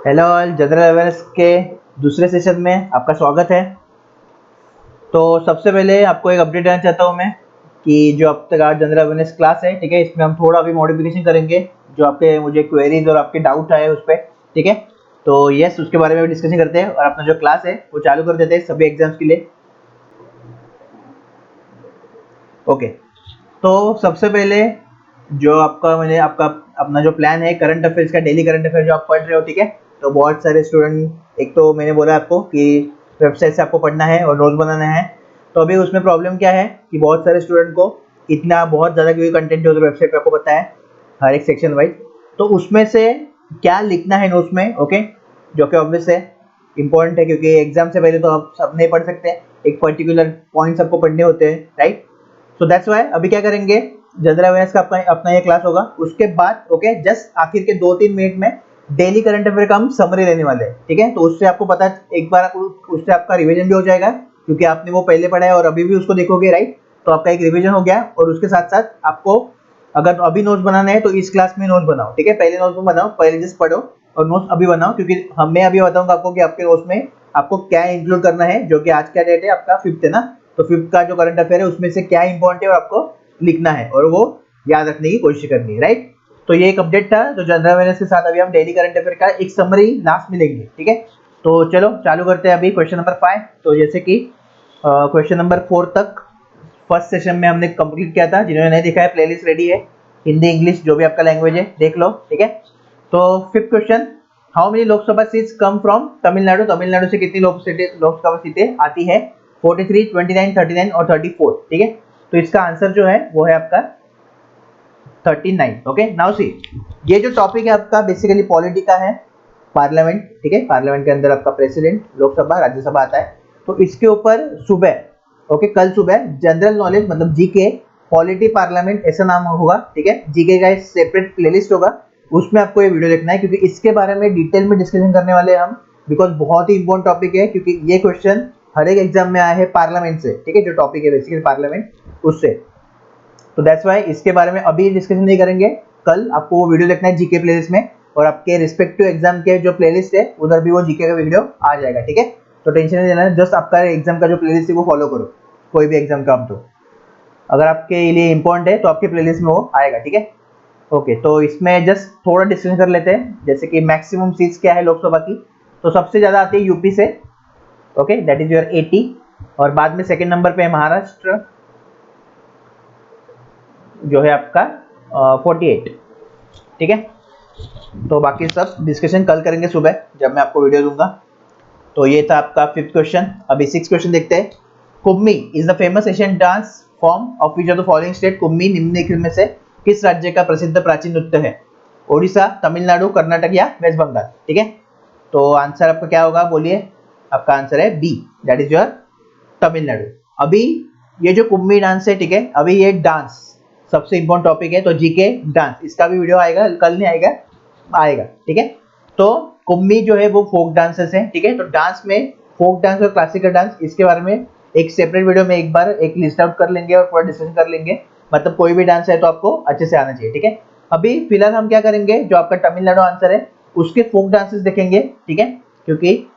Hello all, general awareness के दूसरे session में आपका स्वागत है। तो सबसे पहले आपको एक अपडेट देना चाहता हूँ मैं कि जो अब तक आज जनरल अवेयरनेस क्लास है, ठीक है, इसमें हम थोड़ा अभी मॉडिफिकेशन करेंगे। जो आपके मुझे क्वेरीज और आपके डाउट आए उस पर, ठीक है। तो यस, उसके बारे में भी डिस्कशन करते हैं और अपना जो क्लास है वो चालू कर देते हैं सभी एग्जाम्स के लिए। ओके, तो सबसे पहले जो मैंने आपका अपना जो प्लान है करंट अफेयर्स का, डेली करंट अफेयर जो आप पढ़ रहे हो, ठीक है। तो बहुत सारे स्टूडेंट, एक तो मैंने बोला आपको कि वेबसाइट से आपको पढ़ना है और नोट्स बनाना है। तो अभी उसमें प्रॉब्लम क्या है कि बहुत सारे स्टूडेंट को इतना बहुत ज़्यादा, क्योंकि कंटेंट जो वेबसाइट पे आपको पता है हर एक सेक्शन वाइज, तो उसमें से क्या लिखना है नोट्स में, ओके, जो कि ऑब्वियस है, इंपॉर्टेंट है, क्योंकि एग्जाम से पहले तो आप सब नहीं पढ़ सकते, एक पर्टिकुलर पॉइंट्स आपको पढ़ने होते हैं, राइट। सो दैट्स वाई अभी क्या करेंगे, जनरल अवेयरनेस का अपना अपना ये क्लास होगा। उसके बाद ओके, जस्ट आखिर के 2-3 मिनट में डेली करंट अफेयर का हम समरी लेने वाले हैं, ठीक है। तो उससे आपको पता, एक बार उससे आपका रिवीजन भी हो जाएगा, क्योंकि आपने वो पहले पढ़ा है और अभी भी उसको देखोगे, राइट। तो आपका एक रिवीजन हो गया और उसके साथ साथ आपको अगर अभी नोट्स बनाना है तो इस क्लास में नोट्स बनाओ, ठीक है। पहले नोट्स में बनाओ, पहले जस्ट पढ़ो और नोट्स अभी बनाओ, क्योंकि मैं अभी बताऊंगा आपको कि आपके नोट्स में आपको क्या इंक्लूड करना है। जो कि आज का डेट है आपका 5th है ना, तो 5th का जो करंट अफेयर है उसमें से क्या इंपॉर्टेंट है और आपको लिखना है और वो याद रखने की कोशिश करनी है, राइट। तो ये एक अपडेट था जो जनरल अवेयरनेस के साथ अभी हम डेली करंट अफेयर का एक समरी लास्ट में लेंगे, ठीक है। तो चलो चालू करते हैं अभी क्वेश्चन नंबर 5। तो जैसे कि क्वेश्चन नंबर 4 तक फर्स्ट सेशन में हमने कंप्लीट किया था। जिन्होंने नहीं देखा है, प्लेलिस्ट रेडी है, हिंदी इंग्लिश जो भी आपका लैंग्वेज है देख लो, ठीक है। तो fifth question, how many Lok Sabha seats come from Tamil Nadu. Tamil Nadu से कितनी लोकसभा सीटें आती है? 43, 29, 39 और 34, ठीक है। तो इसका आंसर जो है वो है आपका 39। ओके, नाउ सी, ये जो टॉपिक है आपका बेसिकली पॉलिटी का है, पार्लियामेंट, ठीक है। पार्लियामेंट के अंदर आपका प्रेसिडेंट, लोकसभा, राज्यसभा आता है। तो इसके ऊपर सुबह, ओके, कल सुबह जनरल नॉलेज मतलब जीके, पॉलिटी पार्लियामेंट ऐसा नाम होगा, ठीक है। जीके का एक सेपरेट प्लेलिस्ट होगा, उसमें आपको ये वीडियो देखना है, क्योंकि इसके बारे में डिटेल में डिस्कशन करने वाले हैं हम। बिकॉज बहुत ही इंपॉर्टेंट टॉपिक है, क्योंकि ये क्वेश्चन हर एक एग्जाम में आया है पार्लियामेंट से, ठीक है। जो टॉपिक है बेसिकली पार्लियामेंट, उससे। तो दैट्स वाई इसके बारे में अभी डिस्कशन नहीं करेंगे, कल आपको वो वीडियो देखना है जीके प्लेलिस्ट में, और आपके रिस्पेक्टिव एग्जाम के जो प्लेलिस्ट है उधर भी वो जीके का वीडियो आ जाएगा, ठीक है। तो टेंशन नहीं लेना है, जस्ट आपका एग्जाम का जो प्लेलिस्ट है वो फॉलो करो, कोई भी एग्जाम का। आप तो अगर आपके लिए इंपॉर्टेंट है तो आपके प्लेलिस्ट में वो आएगा, ठीक है। ओके, तो इसमें जस्ट थोड़ा डिस्कशन कर लेते हैं, जैसे कि मैक्सिमम सीट्स क्या है लोकसभा की। तो सबसे ज़्यादा आती है यूपी से, ओके, दैट इज योर 80। और बाद में सेकंड नंबर पे है महाराष्ट्र, जो है आपका 48, ठीक है। तो बाकी सब डिस्कशन कल करेंगे सुबह जब मैं आपको वीडियो दूंगा। तो ये था आपका फिफ्थ क्वेश्चन। अभी सिक्स क्वेश्चन देखते हैं। Kummi is the famous Asian dance form of which of the following state. Kummi निम्नलिखित में से किस राज्य का प्रसिद्ध प्राचीन नृत्य है? ओडिशा, तमिलनाडु, कर्नाटक या वेस्ट बंगाल, ठीक है। तो आंसर आपका क्या होगा, बोलिए। आपका आंसर है B, that is your Tamil Nadu. अभी ये जो कुम्मी डांस है, ठीक है, अभी ये डांस सबसे इंपॉर्टेंट टॉपिक है। तो जीके डांस, इसका भी वीडियो आएगा, कल नहीं आएगा, आएगा, ठीक है। तो कुम्मी जो है वो फोक डांसेस है, ठीक है। तो डांस में फोक डांस और क्लासिकल डांस, इसके बारे में एक सेपरेट वीडियो में एक बार एक लिस्ट आउट कर लेंगे और पूरा डिस्कशन कर लेंगे। मतलब कोई भी डांस है तो आपको अच्छे से आना चाहिए, ठीक है। अभी फिलहाल हम क्या करेंगे, जो आपका तमिलनाडु आंसर है उसके फोक डांसेस देखेंगे, ठीक है, क्योंकि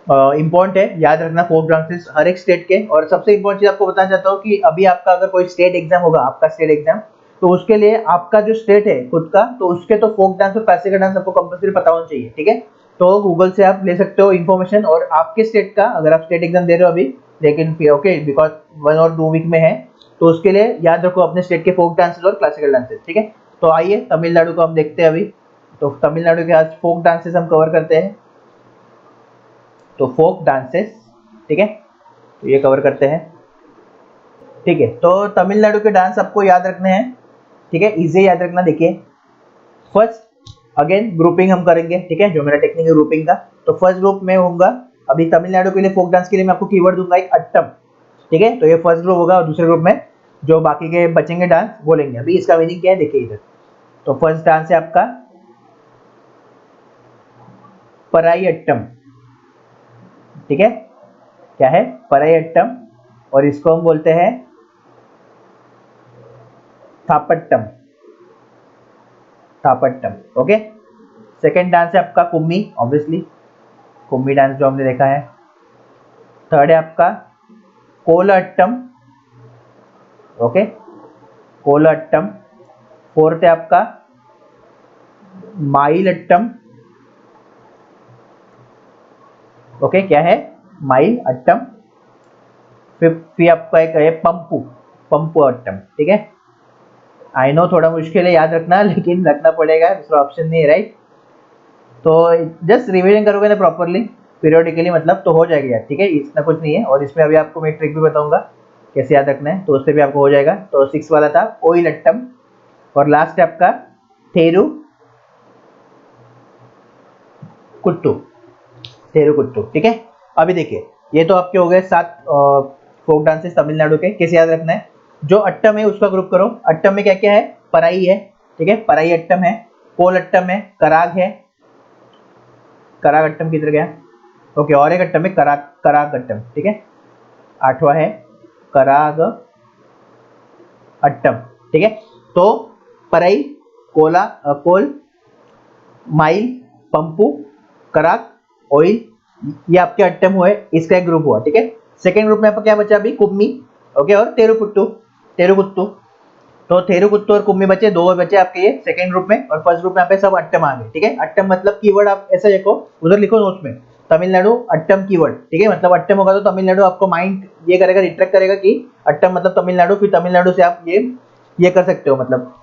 इम्पोर्टेंट है, याद रखना फोक डांसेस हर एक स्टेट के। और सबसे इम्पोर्टेंट चीज आपको बताना चाहता हूँ कि अभी आपका अगर कोई स्टेट एग्जाम होगा, आपका स्टेट एग्जाम, तो उसके लिए आपका जो स्टेट है खुद का, तो उसके तो फोक डांस और क्लासिकल डांस आपको कंपल्सरी पता होना चाहिए, ठीक है। तो गूगल से आप ले सकते हो इन्फॉर्मेशन, और आपके स्टेट का अगर आप स्टेट एग्जाम दे रहे हो अभी, लेकिन फिर ओके बिकॉज 1 और 2 वीक में है, तो उसके लिए याद रखो अपने स्टेट के फोक डांसेस और क्लासिकल डांसेस, ठीक है। तो आइए तमिलनाडु को हम देखते हैं अभी। तो तमिलनाडु के आज फोक डांसेस हम कवर करते हैं। तो फोक डांसेस, ठीक है, तो ये कवर करते हैं, ठीक है। तो तमिलनाडु के डांस आपको याद रखने हैं, ठीक है, इजी याद रखना। देखिए, फर्स्ट अगेन ग्रुपिंग हम करेंगे, ठीक है, जो मेरा टेक्निक है ग्रुपिंग का। तो फर्स्ट ग्रुप में होगा अभी तमिलनाडु के लिए फोक डांस के लिए मैं आपको कीवर्ड दूंगा एक अट्टम, ठीक है। तो ये फर्स्ट ग्रुप होगा, और दूसरे ग्रुप में जो बाकी के बचेंगे डांस बोलेंगे। अभी इसका मीनिंग क्या है देखिए इधर। तो फर्स्ट डांस है आपका पराई अट्टम, ठीक है। क्या है? पराई अट्टम, और इसको हम बोलते हैं थापट्टम, थापट्टम, ओके। सेकेंड डांस है आपका कुम्मी, ऑब्वियसली कुम्मी डांस जो हमने देखा है। थर्ड है आपका कोलाट्टम, ओके कोलाट्टम। फोर्थ है आपका माइलट्टम, ओके क्या है माइल अट्टम। फिफ्थ आपका एक है पंपू, पंपू अट्टम, ठीक है। आई नो थोड़ा मुश्किल है याद रखना, लेकिन रखना पड़ेगा, दूसरा ऑप्शन नहीं है, राइट। तो जस्ट रिवीजन करोगे ना प्रॉपरली पीरियोडिकली मतलब तो हो जाएगा यार, ठीक है, इतना कुछ नहीं है। और इसमें अभी आपको मैं ट्रिक भी बताऊंगा कैसे याद रखना है, तो उससे भी आपको हो जाएगा। तो 6 वाला था ओइलट्टम, और लास्ट है आपका थेरु कुट्टू, थेरु कुट्टू, ठीक है। अभी देखिए ये तो आपके हो गए 7 फोक डांसेस तमिलनाडु के, कैसे याद रखना है। जो अट्टम है उसका ग्रुप करो, अट्टम में क्या क्या है, पराई है, ठीक है, पराई अट्टम है, कोल अट्टम है, कराग है, कराग अट्टम किधर गया, ओके, और एक अट्टम है कराग, कराग अट्टम, ठीक है। आठवां है कराग अट्टम, ठीक है। तो पराई, कोला कोल, माइल, पंपू, कराक, ऑयल, ये आपके अट्टम हुए, इसका एक ग्रुप हुआ, ठीक है। सेकंड ग्रुप में आपका क्या बचा अभी, कुम्मी, ओके, और तेरुकुट्टू, तेरुकुत्तू। तो थेरुकुत्तू और कुम्मी बचे, दो बचे आपके ये सेकंड ग्रुप में, और फर्स्ट ग्रुप में यहाँ पे सब अट्टम आ गए, ठीक है। अट्टम मतलब कीवर्ड आप ऐसा देखो, उधर लिखो नोट्स में तमिलनाडु अट्टम कीवर्ड, ठीक है। मतलब अट्टम होगा तो तमिलनाडु, आपको माइंड ये करेगा, रिट्रैक्ट करेगा कि अट्टम मतलब तमिलनाडु, फिर तमिलनाडु से आप ये कर सकते हो, मतलब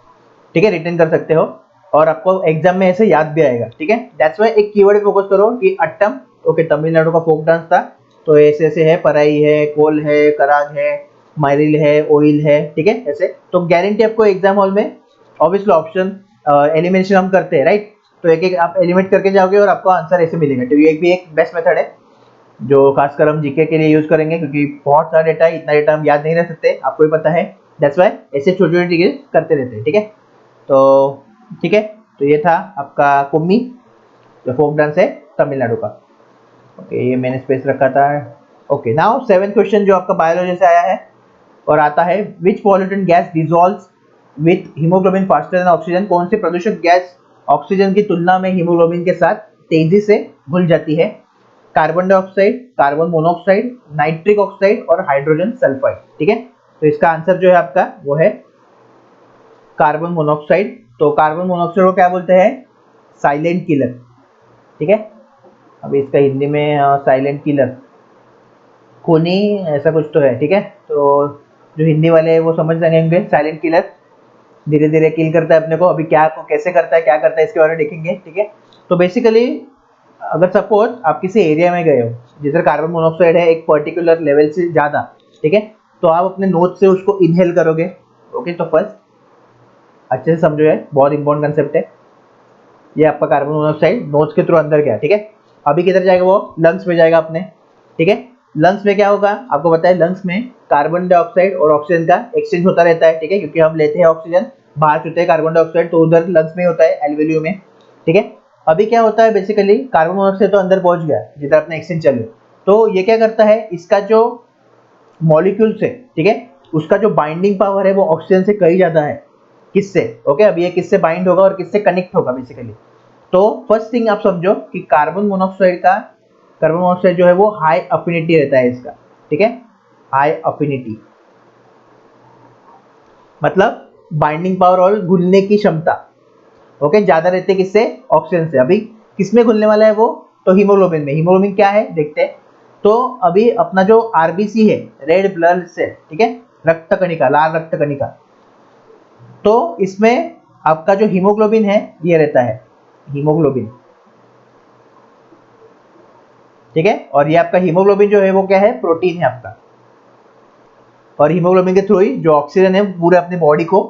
ठीक है, रिटर्न कर सकते हो, और आपको एग्जाम में ऐसे याद भी आएगा, ठीक है। दैट्स वाई एक कीवर्ड पे फोकस करो कि अट्टम, ओके, तमिलनाडु का फोक डांस था, तो ऐसे ऐसे है, पराई है, कोल है, कराग है, माइरिल है, ओइल है, ठीक है, ऐसे। तो गारंटी आपको एग्जाम हॉल में ऑब्वियसली ऑप्शन एलिमिनेशन हम करते हैं, राइट। तो एक एक आप एलिमिनेट करके जाओगे और आपको आंसर ऐसे मिलेगा। तो ये भी एक बेस्ट मेथड है जो खासकर हम जीके के लिए यूज करेंगे, क्योंकि बहुत सारा डेटा है, इतना डेटा हम याद नहीं रख सकते, आपको भी पता है। दैट्स वाई ऐसे छोटे छोटे चीजें करते रहते हैं, ठीक है। तो ठीक है, तो ये था आपका कुम्मी, जो फोक डांस है तमिलनाडु का, ओके, ये मैंने स्पेस रखा था। ओके, नाउ 7th क्वेश्चन जो आपका बायोलॉजी से आया है, और आता है which pollutant gas dissolves with haemoglobin faster than oxygen. कौन सी प्रदूषक गैस ऑक्सीजन की तुलना में हीमोग्लोबिन के साथ तेजी से घुल जाती है। Carbon dioxide, carbon monoxide, nitric oxide और हाइड्रोजन सल्फाइड, ठीक है। तो इसका आंसर जो है आपका वो है कार्बन मोनोऑक्साइड। तो कार्बन मोनोऑक्साइड को क्या बोलते हैं, साइलेंट किलर, ठीक है। अभी इसका हिंदी में साइलेंट किलर, खूनी, ऐसा कुछ तो है, ठीक है। तो जो हिंदी वाले हैं वो समझ जाएंगे, साइलेंट किलर धीरे धीरे किल करता है अपने को। अभी क्या को कैसे करता है, क्या करता है, इसके बारे में देखेंगे, ठीक है। तो बेसिकली अगर सपोज आप किसी एरिया में गए हो जिधर कार्बन मोनोऑक्साइड है एक पर्टिकुलर लेवल से ज़्यादा, ठीक है, तो आप अपने नोज से उसको इनहेल करोगे, ओके। तो फर्स्ट अच्छे से समझो, है बहुत इंपॉर्टेंट कंसेप्ट है। ये आपका कार्बन मोनोऑक्साइड नोज के थ्रू अंदर गया, ठीक है। अभी किधर जाएगा, वो लंग्स में जाएगा अपने, ठीक है। लंग्स में क्या होगा आपको बताया, लंग्स में कार्बन डाइऑक्साइड और ऑक्सीजन का एक्सचेंज होता रहता है, ठीक है, क्योंकि हम लेते हैं ऑक्सीजन, बाहर छूटते हैं कार्बन डाइऑक्साइड, तो उधर लंग्स में होता है, एल्वेलियो में, ठीक है। अभी क्या होता है, बेसिकली कार्बन मोनोऑक्साइड तो अंदर पहुंच गया जिधर अपने एक्सचेंज चले, तो ये क्या करता है, इसका जो मॉलिक्यूल्स है, ठीक है, उसका जो बाइंडिंग पावर है वो ऑक्सीजन से कहीं ज्यादा है। किससे, ओके, अब ये किससे बाइंड होगा और किससे कनेक्ट होगा बेसिकली। तो फर्स्ट थिंग आप समझो कि कार्बन मोनोऑक्साइड जो है वो हाई अफिनिटी रहता है इसका, ठीक है, हाई अफिनिटी मतलब बाइंडिंग पावर और घुलने की क्षमता, ओके, ज्यादा रहते हैं किससे, ऑक्सीजन से। अभी किसमें घुलने वाला है वो, तो हीमोग्लोबिन में। हीमोग्लोबिन क्या है देखते हैं। तो अभी अपना जो आरबीसी है, रेड ब्लड सेल, ठीक है, रक्त कणिका, लाल रक्त कणिका, तो इसमें आपका जो हीमोग्लोबिन है ये रहता है, हीमोग्लोबिन, ठीक है। और ये आपका हीमोग्लोबिन जो है वो क्या है, प्रोटीन है आपका, और हीमोग्लोबिन के थ्रू ही जो ऑक्सीजन है पूरे अपने बॉडी को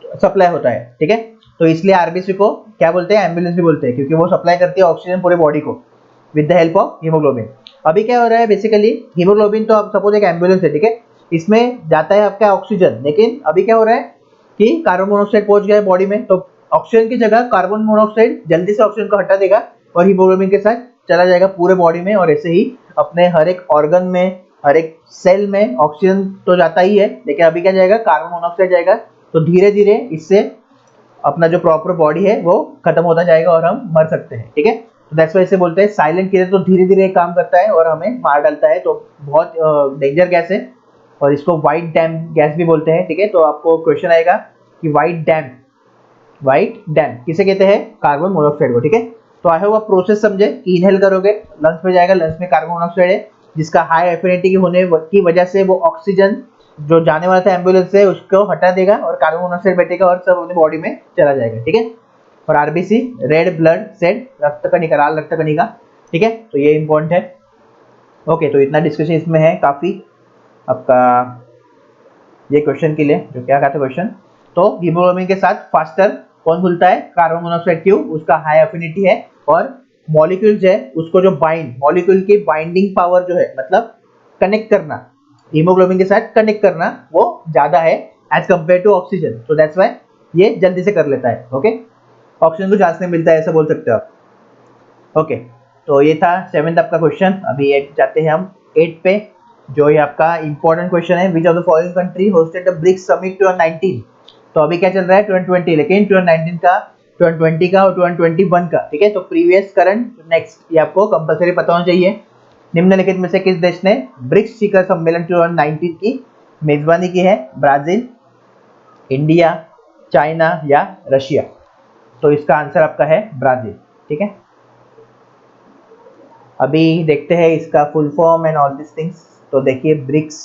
सप्लाई होता है, ठीक है। तो इसलिए आरबीसी को क्या बोलते हैं, एम्बुलेंस भी बोलते हैं, क्योंकि वो सप्लाई करती है ऑक्सीजन पूरे बॉडी को with the help of haemoglobin. अभी क्या हो रहा है, बेसिकली हीमोग्लोबिन तो आप सपोज एक एम्बुलेंस है, ठीक है, इसमें जाता है आपका ऑक्सीजन, लेकिन अभी क्या हो रहा है कि कार्बन मोनोऑक्साइड पहुंच गया है बॉडी में, तो ऑक्सीजन की जगह कार्बन मोनोऑक्साइड जल्दी से ऑक्सीजन को हटा देगा और हीमोग्लोबिन के साथ चला जाएगा पूरे बॉडी में, और ऐसे ही अपने हर एक ऑर्गन में, हर एक सेल में ऑक्सीजन तो जाता ही है, लेकिन अभी क्या जाएगा, कार्बन मोनोऑक्साइड जाएगा। तो धीरे धीरे इससे अपना जो प्रॉपर बॉडी है वो खत्म होता जाएगा और हम मर सकते हैं, ठीक है। तो दैट्स वाई इसे बोलते हैं साइलेंट किलर, तो धीरे धीरे काम करता है और हमें मार डालता है, तो बहुत डेंजर गैस है और इसको व्हाइट डैम गैस भी बोलते हैं, ठीक है। तो आपको क्वेश्चन आएगा कि व्हाइट डैम किसे कहते हैं, कार्बन मोनोऑक्साइड को, ठीक है। तो आई होप आप प्रोसेस समझे कि इनहेल करोगे, लंग्स में जाएगा, लंग्स में कार्बन मोनोऑक्साइड है जिसका हाई एफिनिटी की होने की वजह से वो ऑक्सीजन जो जाने वाला था एम्बुलेंस से उसको हटा देगा और कार्बन मोनोऑक्साइड बैठेगा और सब अपनी बॉडी में चला जाएगा, ठीक है। और आरबीसी रेड ब्लड सेल, रक्त कणिका, लाल रक्त कणिका, ठीक है। तो ये इंपॉर्टेंट है। ओके, तो इतना डिस्कशन इसमें है काफी आपका ये क्वेश्चन के लिए। जो क्या कहते हैं क्वेश्चन, तो हीमोग्लोबिन के साथ फास्टर कौन खुलता है, कार्बन मोनोऑक्साइड, क्यों, उसका हाई एफिनिटी है और मॉलिक्यूल्स है उसको जो बाइंड, मॉलिक्यूल की बाइंडिंग पावर जो है मतलब कनेक्ट करना, हीमोग्लोबिन के साथ कनेक्ट करना वो ज्यादा है एज कम्पेयर टू ऑक्सीजन, तो दैट्स वाई ये जल्दी से कर लेता है। ओके, ऑक्सीजन को चांस नहीं मिलता है ऐसा बोल सकते हो आप। ओके, तो ये था 7th आपका क्वेश्चन। अभी एक जाते हैं हम 8 पे, जो ये आपका इंपॉर्टेंट क्वेश्चन है, which of the following country hosted the BRICS summit 2019। तो अभी क्या चल रहा है 2020, लेकिन 2019 का, 2020 का और 2021 का, ठीक है। तो प्रीवियस, करंट, नेक्स्ट ये आपको कंपलसरी पता होना चाहिए। निम्नलिखित में से किस देश ने ब्रिक्स शिखर सम्मेलन 2019 की मेजबानी की है, ब्राजील, इंडिया, चाइना या रशिया। तो इसका आंसर आपका है ब्राजील, ठीक है। अभी देखते हैं इसका full form and all this things. तो देखिए ब्रिक्स,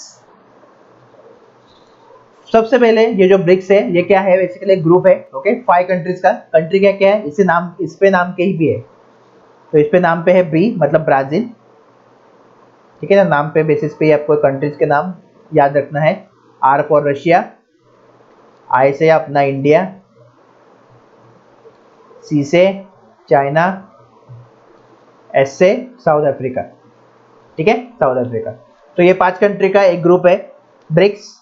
सबसे पहले ये जो ब्रिक्स है ये क्या है, बेसिकली एक ग्रुप है, ओके, 5 कंट्रीज का। कंट्री क्या क्या है, इसे नाम, इस पे नाम कहीं भी है, तो इस पे नाम पे है ब्री मतलब ब्राजील, ठीक है ना। नाम पे बेसिस पे आपको कंट्रीज के नाम याद रखना है। आर फॉर रशिया, आई से अपना इंडिया, सी से चाइना, एस से साउथ अफ्रीका, ठीक है, साउथ अफ्रीका। तो ये 5 कंट्री का एक ग्रुप है ब्रिक्स।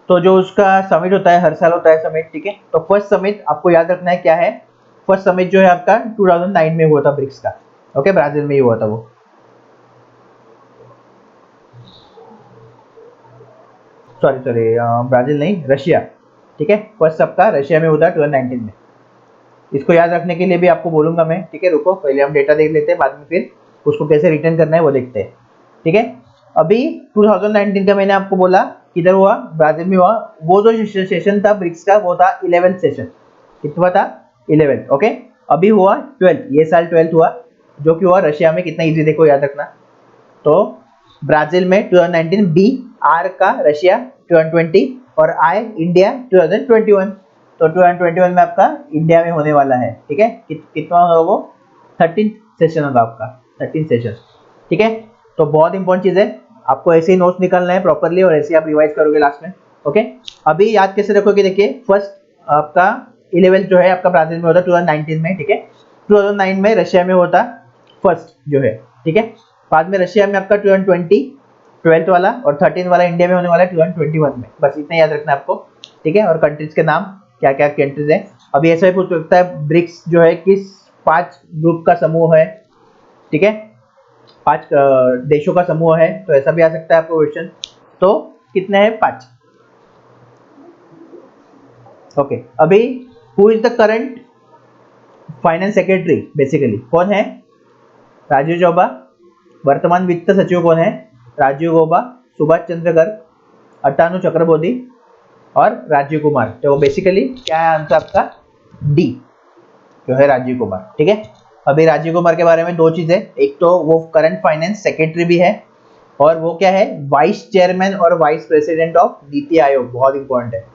तो जो उसका समिट होता है, हर साल होता है समिट, ठीक है। तो फर्स्ट समिट आपको याद रखना है क्या है, फर्स्ट समिट जो है आपका 2009 में हुआ था ब्रिक्स का, ओके, ब्राजील में ही हुआ था वो। सॉरी ब्राजील नहीं, रशिया, ठीक है। फर्स्ट आपका रशिया में हुआ था 2019 में। इसको याद रखने के लिए भी आपको बोलूंगा मैं, ठीक है। रुको, पहले हम डेटा देख लेते हैं, बाद में फिर उसको कैसे रिटर्न करना है वो देखते हैं, ठीक है। अभी 2019 का मैंने आपको बोला किधर हुआ, ब्राजील में हुआ। वो जो सेशन था ब्रिक्स का वो था 11th सेशन, कितना था 11th, ओके। अभी हुआ 12th, ये साल 12th हुआ, जो कि हुआ रशिया में। कितना इजी देखो, याद रखना। तो ब्राजील में 2019, बी, आर का रशिया 2020 और आई इंडिया 2021। तो 2021 में आपका इंडिया में होने वाला है, ठीक है। कितना होगा वो, 13th सेशन होगा आपका, 13th सेशन, ठीक है। तो बहुत इंपॉर्टेंट चीज़ है, आपको ऐसे ही नोट्स निकालना है प्रॉपरली और ऐसे आप रिवाइज करोगे लास्ट में, ओके। अभी याद कैसे रखोगे, देखिए फर्स्ट आपका 11th जो है आपका ब्राजील में होता है 2019 में, ठीक है। 2009 में रशिया में होता फर्स्ट जो है, ठीक है। बाद में रशिया में आपका 2020 12th वाला और 13th वाला इंडिया में होने वाला है 2021 में। बस इतना याद रखना है आपको, ठीक है। और कंट्रीज के नाम क्या क्या कंट्रीज है। अभी ऐसा ही पूछ सकता है ब्रिक्स जो है किस 5 ग्रुप का समूह है, ठीक है, 5 देशों का समूह है, तो ऐसा भी आ सकता है आपको क्वेश्चन। तो कितने हैं, 5, ओके। अभी who is the current finance secretary, basically कौन है, राजीव गौबा। वर्तमान वित्त सचिव कौन है, राजीव गौबा, सुभाष चंद्र गर्ग, अटानु चक्रबोधी और राजीव कुमार। तो बेसिकली क्या है आंसर आपका, डी जो है राजीव कुमार, ठीक है। अभी राजीव कुमार के बारे में 2 चीजें, एक तो वो करंट फाइनेंस सेक्रेटरी भी है और वो क्या है, वाइस चेयरमैन और vice president of NITI Aayog, बहुत इंपॉर्टेंट है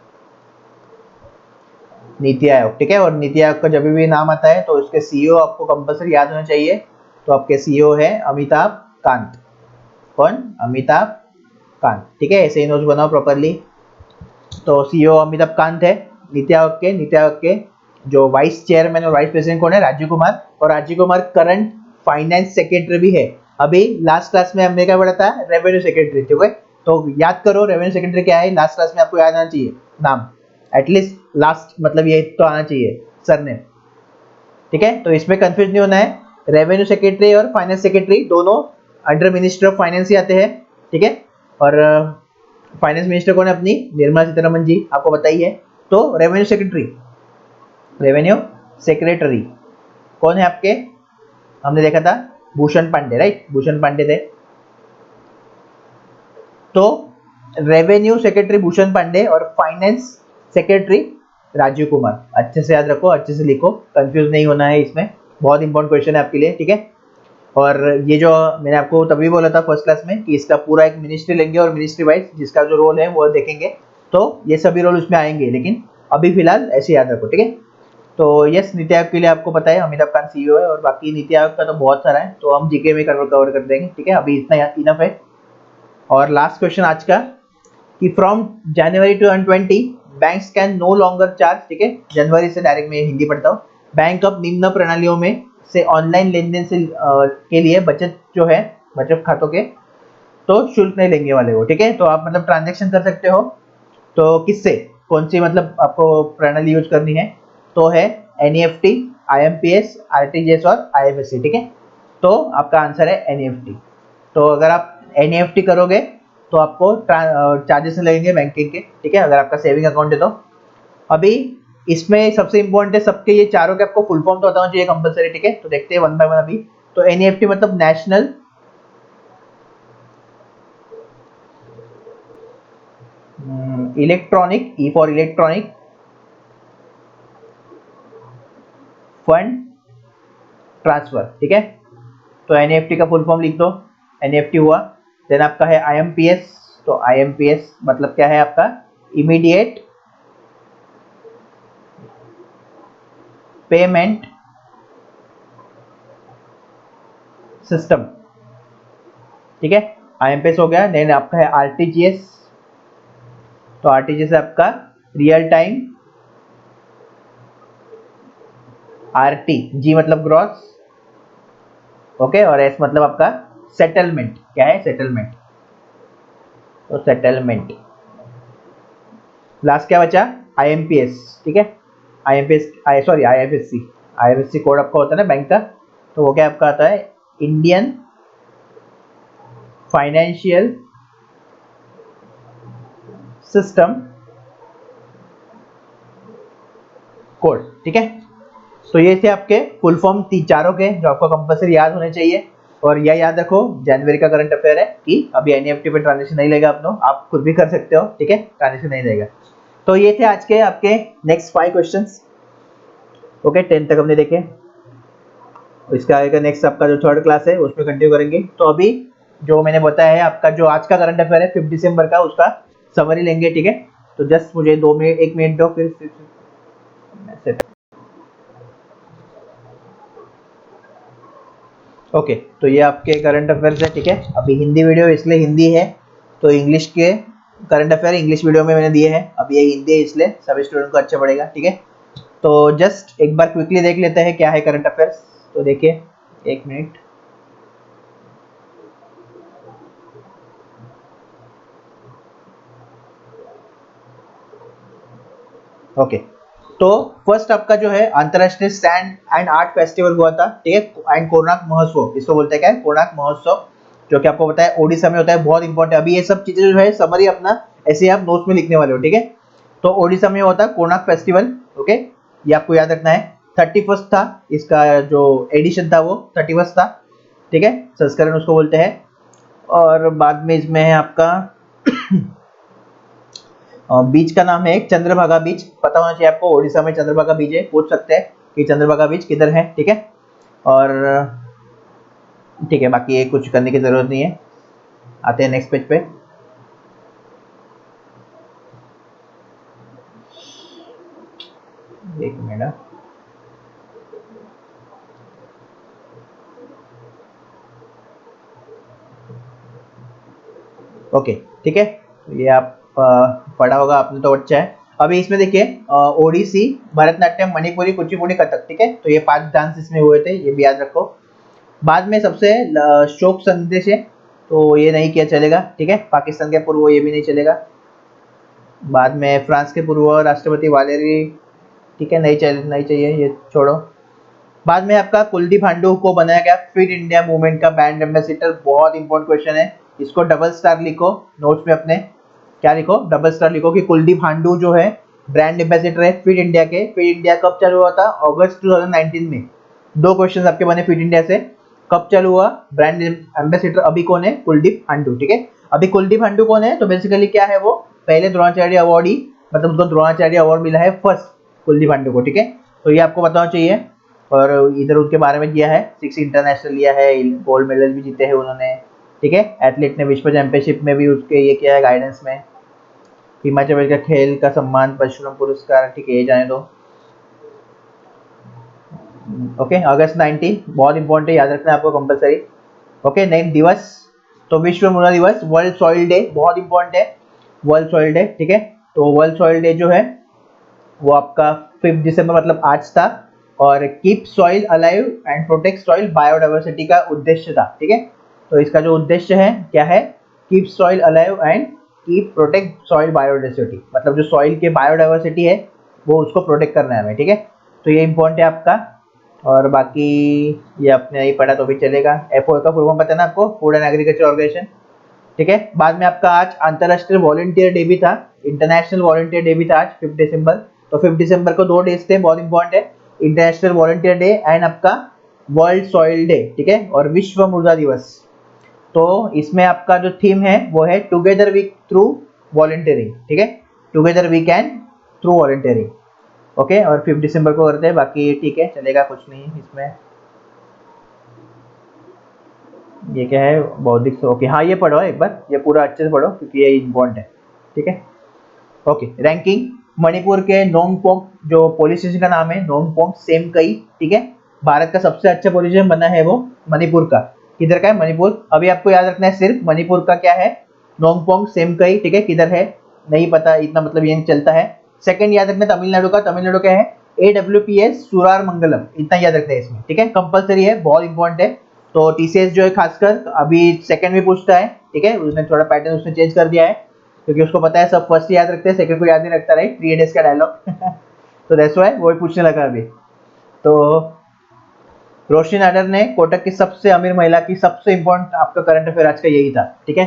नीति आयोग, ठीक है। और नीति आयोग का जब भी नाम आता है तो उसके सीईओ आपको कंपलसरी याद होना चाहिए। तो आपके सीईओ है अमिताभ कांत, कौन, अमिताभ कांत, ठीक है। ऐसे ही नोट्स बनाओ प्रॉपरली। तो सीईओ अमिताभ कांत है नीति आयोग के। नीति आयोग के जो वाइस चेयरमैन और वाइस प्रेसिडेंट कौन है, राजीव कुमार। और Rajiv Kumar current finance secretary भी है। अभी लास्ट क्लास में हमने क्या पढ़ा था, रेवेन्यू सेक्रेटरी, ठीक है। तो याद करो रेवेन्यू सेक्रेटरी क्या है, लास्ट क्लास में आपको याद आना चाहिए नाम, एटलीस्ट लास्ट मतलब ये तो आना चाहिए सरनेम, ठीक है। तो इसमें कंफ्यूज नहीं होना है, रेवेन्यू सेक्रेटरी और फाइनेंस सेक्रेटरी दोनों अंडर मिनिस्टर ऑफ फाइनेंस ही आते हैं, ठीक है। और फाइनेंस मिनिस्टर कौन है, अपनी निर्मला सीतारमन जी, आपको बताइए। तो रेवेन्यू सेक्रेटरी रेवेन्यू सेक्रेटरी कौन है आपके? हमने देखा था भूषण पांडे, राइट, भूषण पांडे थे। तो रेवेन्यू सेक्रेटरी भूषण पांडे और फाइनेंस सेक्रेटरी राजीव कुमार। अच्छे से याद रखो, अच्छे से लिखो, कंफ्यूज नहीं होना है इसमें, बहुत इंपॉर्टेंट क्वेश्चन है आपके लिए, ठीक है। और ये जो मैंने आपको तभी बोला था फर्स्ट क्लास में कि इसका पूरा एक मिनिस्ट्री लेंगे और मिनिस्ट्री वाइज जिसका जो रोल है वो देखेंगे, तो ये सभी रोल उसमें आएंगे, लेकिन अभी फिलहाल ऐसे याद रखो, ठीक है। तो यस, नीति आयोग के लिए आपको पता है अमिताभ कांत सीईओ है, और बाकी नीति आयोग का तो बहुत सारा है, तो हम जीके में कवर कर देंगे, ठीक है, अभी इतना इनफ है। और लास्ट क्वेश्चन आज का कि from January 2020 banks can no longer charge, ठीक है, जनवरी से डायरेक्ट मैं हिंदी पढ़ता हूँ, बैंक अब निम्न प्रणालियों में से ऑनलाइन लेन देन से के लिए बचत जो है बचत खातों के तो शुल्क नहीं लेंगे वाले हो, ठीक है। तो आप मतलब ट्रांजेक्शन कर सकते हो, तो किससे, कौन सी मतलब आपको प्रणाली यूज करनी है, तो है एनईएफटी, आईएमपीएस, आरटीजीएस और आईएफएससी, ठीक है। तो आपका आंसर है एनईएफटी। तो अगर आप एनईएफटी करोगे तो आपको चार्जेस लगेंगे बैंकिंग के, ठीक है, अगर आपका सेविंग अकाउंट है तो। अभी इसमें सबसे इंपॉर्टेंट है सबके ये चारों के आपको फुल फॉर्म तो बताना चाहिए कंपलसरी, ठीक है, तो देखते हैं वन बाय वन अभी। तो एनईएफटी मतलब national electronic, E for electronic fund transfer, ठीक है। तो एनईएफटी का फुल फॉर्म लिख दो, एनईएफटी हुआ। देन आपका है आईएमपीएस, तो आईएमपीएस मतलब क्या है आपका, इमीडिएट पेमेंट सिस्टम, ठीक है, आईएमपीएस हो गया। देन आपका है आरटीजीएस, तो आरटीजीएस आपका रियल टाइम, आरटी, जी मतलब ग्रॉस, ओके, और एस मतलब आपका सेटलमेंट, क्या है सेटलमेंट, तो सेटलमेंट। लास्ट क्या बचा, आईएमपीएस, ठीक है, IMPS sorry IFSC, IFSC code आपका होता है ना बैंक का, तो वो क्या आपका आता है, इंडियन फाइनेंशियल सिस्टम कोड, ठीक है। तो ये थे आपके फुल फॉर्म चारों के जो आपको कंपलसरी याद होने चाहिए। और यह याद रखो जनवरी का करंट अफेयर है कि अभी एनईएफटी पे ट्रांजेक्शन नहीं लेगा, आप खुद भी कर सकते हो, ठीक है, ट्रांजेक्शन नहीं देगा। तो ये थे आज के आपके नेक्स्ट 5 क्वेश्चंस, ओके, 10 तक हमने देखे। इसके आगे का नेक्स्ट आपका जो थर्ड क्लास है उसमें कंटिन्यू करेंगे। तो अभी जो मैंने बताया है आपका जो आज का करंट अफेयर है 5 दिसंबर का, उसका समरी लेंगे, ठीक है। तो जस्ट मुझे 2 मिनट 1 मिनट दो, फिर ओके। तो ये आपके करंट अफेयर्स है, ठीक है। अभी हिंदी वीडियो इसलिए हिंदी है, तो इंग्लिश के करंट अफेयर इंग्लिश वीडियो में मैंने दिए हैं, अब ये हिंदी है इसलिए सभी स्टूडेंट को अच्छा पड़ेगा, ठीक है। तो जस्ट एक बार क्विकली देख लेते हैं क्या है करंट अफेयर्स। तो देखिए 1 मिनट, ओके। तो फर्स्ट आपका जो है अंतरराष्ट्रीय सैंड एंड आर्ट फेस्टिवल हुआ था, ठीक है, एंड कोणार्क महोत्सव, इसको बोलते हैं क्या है, कोणार्क महोत्सव, जो कि आपको पता है ओडिशा में होता है, बहुत इंपॉर्टेंट है। अभी ये सब चीजें जो है समरी अपना ऐसे आप नोट्स में लिखने वाले हो, ठीक है। तो ओडिशा में होता है कोणार्क फेस्टिवल, ओके, ये आपको याद रखना है। 31 था इसका जो एडिशन था वो 31 था, ठीक है, संस्करण उसको बोलते हैं। और बाद में इसमें है आपका बीच का नाम है एक चंद्रभागा बीच, पता होना चाहिए आपको, ओडिशा में चंद्रभागा बीच है, पूछ सकते हैं कि चंद्रभागा बीच किधर है, ठीक है। और ठीक है, बाकी ये कुछ करने की जरूरत नहीं है। आते हैं नेक्स्ट पेज पे। एक मिनट, ओके, ठीक है। तो ये आप पढ़ा होगा आपने तो अच्छा है। अभी इसमें देखिए ओडिसी, भरतनाट्यम, मणिपुरी, कुचिपुड़ी, कथक, ठीक है, तो ये 5 डांस इसमें हुए थे, ये भी याद रखो। बाद में सबसे शोक संदेश है, तो ये नहीं किया चलेगा, ठीक है, पाकिस्तान के पूर्व, ये भी नहीं चलेगा। बाद में फ्रांस के पूर्व राष्ट्रपति वालेरी, ठीक है, नहीं चाहिए, ये छोड़ो। बाद में आपका कुलदीप हांडू को बनाया गया फिट इंडिया मूवमेंट का ब्रांड एम्बेसडर, बहुत इंपॉर्टेंट क्वेश्चन है, इसको डबल स्टार लिखो नोट्स में अपने, क्या लिखो, डबल स्टार लिखो कि कुलदीप हांडू जो है ब्रांड एम्बेसडर है फिट इंडिया के। फिट इंडिया कब चालू हुआ था? अगस्त 2019 में। दो क्वेश्चन आपके बने फिट इंडिया से, कब चालू हुआ? ब्रांड एम्बेसडर अभी कौन है? कुलदीप हंडू, ठीक है। अभी कुलदीप हंडू कौन है? तो बेसिकली क्या है, वो पहले द्रोणाचार्य अवार्डी, मतलब उनको द्रोणाचार्य अवार्ड मिला है फर्स्ट कुलदीप हंडू को, ठीक है। तो ये आपको बताना चाहिए। और इधर उनके बारे में दिया है, 6 इंटरनेशनल लिया है, गोल्ड मेडल भी जीते हैं उन्होंने, ठीक है। एथलीट ने विश्व चैंपियनशिप में भी उसके ये किया है गाइडेंस में। हिमाचल प्रदेश का खेल का सम्मान परशुराम पुरस्कार, ठीक है, ये जाने दो। ओके, अगस्त 19 बहुत इंपॉर्टेंट है, याद रखना है आपको कंपलसरी। ओके, नेक्स्ट दिवस, तो विश्व मृदा दिवस, वर्ल्ड सॉइल डे, बहुत इंपॉर्टेंट है वर्ल्ड सॉइल डे, ठीक है। तो वर्ल्ड सॉइल डे जो है वो आपका 5 दिसंबर मतलब आज था। और keep soil alive and protect soil biodiversity का उद्देश्य था, ठीक है। तो इसका जो उद्देश्य है क्या है? Keep soil alive and keep protect soil biodiversity, मतलब जो सॉइल के बायोडाइवर्सिटी है वो उसको प्रोटेक्ट करना है हमें, ठीक है। तो ये इंपॉर्टेंट है आपका। और बाकी ये आपने नहीं पढ़ा तो भी चलेगा। एफओ का फुल फॉर्म पता है ना आपको? फूड एंड एग्रीकल्चर ऑर्गेनाइजेशन, ठीक है। बाद में आपका आज अंतरराष्ट्रीय वॉलंटियर डे भी था, इंटरनेशनल वॉलंटियर डे भी था आज 5 दिसंबर। तो 5 दिसंबर को 2 डेज थे, बहुत इंपॉर्टेंट है, इंटरनेशनल वॉलंटियर डे एंड आपका वर्ल्ड सॉइल डे, ठीक है, और विश्व मृदा दिवस। तो इसमें आपका जो थीम है वो है टुगेदर वी थ्रू वॉलंटियरिंग, ठीक है, together we can through volunteering. Okay, और 5 दिसंबर को करते हैं, बाकी ठीक है चलेगा, कुछ नहीं इसमें। ये क्या है? बौद्धिक, ओके, हाँ ये पढ़ो एक बार, ये पूरा अच्छे से पढ़ो क्योंकि ये इम्पोर्टेंट है, ठीक है। ओके, रैंकिंग, मणिपुर के नोंगपोक जो पुलिस स्टेशन का नाम है, नोंगपोक सेमकई, ठीक है, भारत का सबसे अच्छा पोजीशन बना है वो मणिपुर का। किधर का है? मणिपुर। अभी आपको याद रखना है सिर्फ मणिपुर का क्या है, नोंगपोक सेमकई, ठीक है, किधर है नहीं पता, इतना मतलब ये नहीं चलता है। सेकंड याद रखना तमिलनाडु का, तमिलनाडु क्या है? AWPS सुरार मंगलम, इतना याद रखना है इसमें, ठीक है, कंपलसरी है, बहुत इंपॉर्टेंट है। तो TCS जो है खासकर अभी सेकंड में पूछता है, ठीक है, उसने थोड़ा पैटर्न उसने चेंज कर दिया है क्योंकि उसको पता है सब फर्स्ट याद रखते हैं, सेकंड को याद नहीं रखता, राइट, 3 डेज का डायलॉग तो दैट्स व्हाई वो ही पूछने लगा अभी। तो रोशनी नाडर ने कोटक की सबसे अमीर महिला की, सबसे इंपॉर्टेंट आपका करंट अफेयर आज का यही था, ठीक है,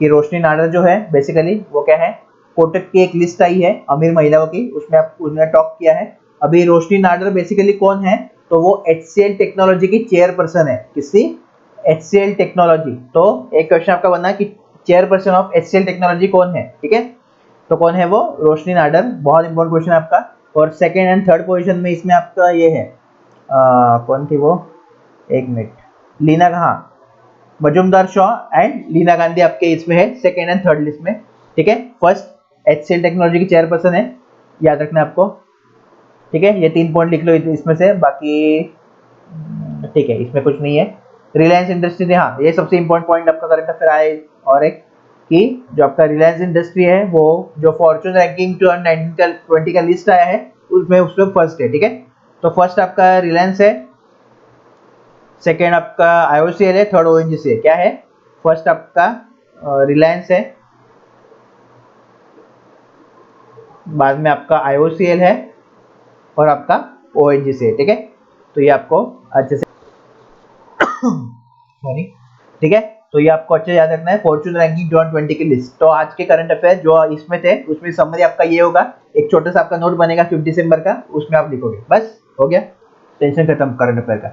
कि रोशनी नाडर जो है बेसिकली वो क्या है, कोटक की एक लिस्ट आई है अमीर महिलाओं की, उसमें आप उन्होंने टॉप किया है। अभी रोशनी नाडर बेसिकली कौन है? तो वो HCL टेक्नोलॉजी की चेयरपर्सन है। किसकी? HCL technology. तो एक क्वेश्चन आपका बनना है कि चेयरपर्सन ऑफ HCL टेक्नोलॉजी कौन है, ठीक है। तो कौन है वो? रोशनी नाडर, बहुत इंपॉर्टेंट क्वेश्चन है आपका। और सेकंड एंड थर्ड पोजीशन में इसमें आपका ये है, कौन थी वो, एक मिनट, लीना, कहाँ, मजुमदार शॉ एंड लीना गांधी आपके इसमें है सेकंड एंड थर्ड लिस्ट में, ठीक है। फर्स्ट HCL टेक्नोलॉजी की चेयरपर्सन है, याद रखना आपको, ठीक है। ये 3 पॉइंट लिख लो इसमें से, बाकी ठीक है इसमें कुछ नहीं है। रिलायंस इंडस्ट्री, हाँ ये सबसे इंपॉर्टेंट पॉइंट आपका करेक्ट अफेयर आए। और एक कि जो आपका रिलायंस इंडस्ट्री है वो जो फॉर्चून रैंकिंग 2019 का लिस्ट आया है उसमें फर्स्ट है, ठीक है। तो फर्स्ट आपका रिलायंस है, सेकेंड आपका IOCL है, थर्ड ONGC है। क्या है? फर्स्ट आपका रिलायंस है, बाद में आपका IOCL है और आपका ONGC है, ठीक है। तो ये आपको अच्छे से सॉरी, ठीक है, तो ये आपको अच्छे याद रखना है, फॉर्चून रैंकिंग 2020 की लिस्ट। तो आज के करंट अफेयर जो इसमें थे उसमें समरी आपका ये होगा, एक छोटा सा आपका नोट बनेगा 5 दिसंबर का, उसमें आप लिखोगे, बस हो गया, टेंशन खत्म करंट अफेयर का।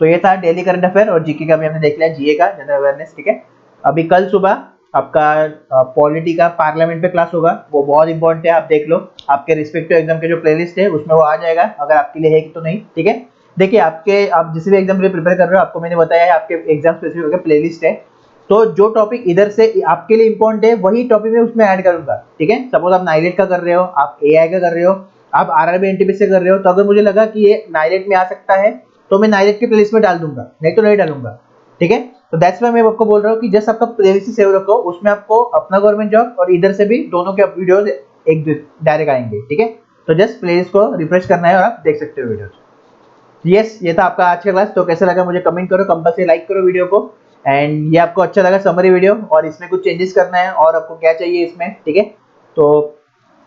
तो ये था डेली करंट अफेयर, और जीके का भी हमने देख लिया, जीए का जनरल अवेयरनेस, ठीक है। अभी कल सुबह आपका पॉलिटी का पार्लियामेंट पे क्लास होगा, वो बहुत इंपॉर्टेंट है, आप देख लो आपके रिस्पेक्टिव एग्जाम के जो प्लेलिस्ट है उसमें वो आ जाएगा, अगर आपके लिए है कि तो नहीं, ठीक है। देखिए आप जिस भी एग्जाम के लिए प्रिपेयर कर रहे हो, आपको मैंने बताया है आपके एग्जाम स्पेसिफिक प्लेलिस्ट है, तो जो टॉपिक इधर से आपके लिए इंपॉर्टेंट है वही टॉपिक मैं उसमें ऐड करूंगा, ठीक है। सपोज आप नाइलेट का कर रहे हो, आप AI का कर रहे हो, आप RRB NTPC से कर रहे हो, तो अगर मुझे लगा कि ये नाइलेट में आ सकता है तो मैं नाइलेट की प्लेलिस्ट में डाल दूंगा, नहीं तो नहीं डालूंगा, ठीक है। तो दैट्स वाई मैं आपको बोल रहा हूँ कि जस्ट आपका प्लेलिस्ट सेव रखो, उसमें आपको अपना गवर्नमेंट जॉब और इधर से भी दोनों के वीडियोस एक डायरेक्ट आएंगे, ठीक है। तो जस्ट प्लेलिस्ट को रिफ्रेश करना है और आप देख सकते हो वीडियोस। यस, ये था आपका आज का क्लास। तो कैसा लगा मुझे कमेंट करो, कंपल्सरी लाइक करो वीडियो को, एंड ये आपको अच्छा लगा समरी वीडियो और इसमें कुछ चेंजेस करना है और आपको क्या चाहिए इसमें, ठीक है। तो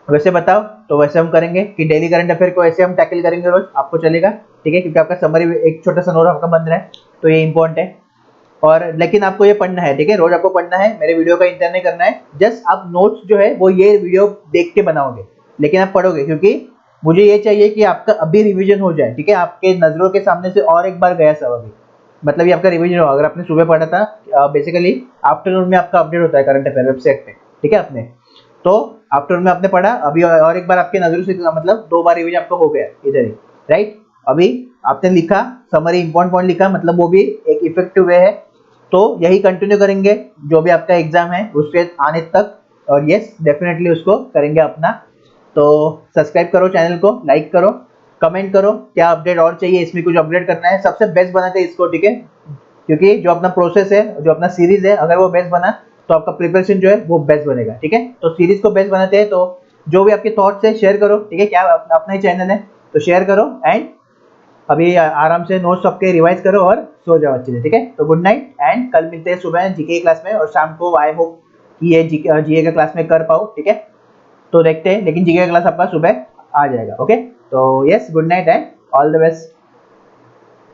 वैसे बताओ, तो वैसे हम करेंगे कि डेली करंट अफेयर को ऐसे हम टैकल करेंगे रोज, आपको चलेगा, ठीक है, क्योंकि आपका समरी एक छोटा सा नोट आपका बन रहा है, तो ये इंपॉर्टेंट है। और लेकिन आपको ये पढ़ना है, ठीक है, रोज आपको पढ़ना है, मेरे वीडियो का इंतजार नहीं करना है, जस्ट आप नोट्स जो है वो ये वीडियो देख के बनाओगे, लेकिन आप पढ़ोगे, क्योंकि मुझे ये चाहिए कि आपका अभी रिवीजन हो जाए, ठीक है, आपके नज़रों के सामने से और एक बार गया सब अभी, मतलब ये आपका रिवीजन हो। अगर आपने सुबह पढ़ा था, बेसिकली आफ्टरनून में आपका अपडेट होता है करंट अफेयर वेबसाइट पे, ठीक है, आपने तो आफ्टरनून में आपने पढ़ा, अभी और एक बार आपके नज़रों से, मतलब 2 बार रिवीजन आपका हो गया इधर ही, राइट। अभी आपने लिखा समरी, इंपॉर्टेंट पॉइंट लिखा, मतलब वो भी एक इफेक्टिव वे है। तो यही कंटिन्यू करेंगे जो भी आपका एग्जाम है उसके आने तक, और यस डेफिनेटली उसको करेंगे अपना। तो सब्सक्राइब करो चैनल को, लाइक करो, कमेंट करो क्या अपडेट और चाहिए, इसमें कुछ अपडेट करना है, सबसे बेस्ट बनाते हैं इसको, ठीक है, क्योंकि जो अपना प्रोसेस है, जो अपना सीरीज है, अगर वो बेस्ट बना तो आपका प्रिपरेशन जो है वो बेस्ट बनेगा, ठीक है। तो सीरीज को बेस्ट बनाते हैं, तो जो भी आपके थॉट्स है शेयर करो, ठीक है, क्या अपना ही चैनल है तो शेयर करो। एंड अभी आराम से नोट्स सबके रिवाइज करो और सो जाओ अच्छे से, ठीक है। तो गुड नाइट, एंड कल मिलते हैं सुबह जीके क्लास में, और शाम को आई होप कि ये जीके का क्लास में कर पाओ, ठीक है। तो देखते हैं, लेकिन जीके का क्लास आपका सुबह आ जाएगा, ओके। तो yes, good night and all the best.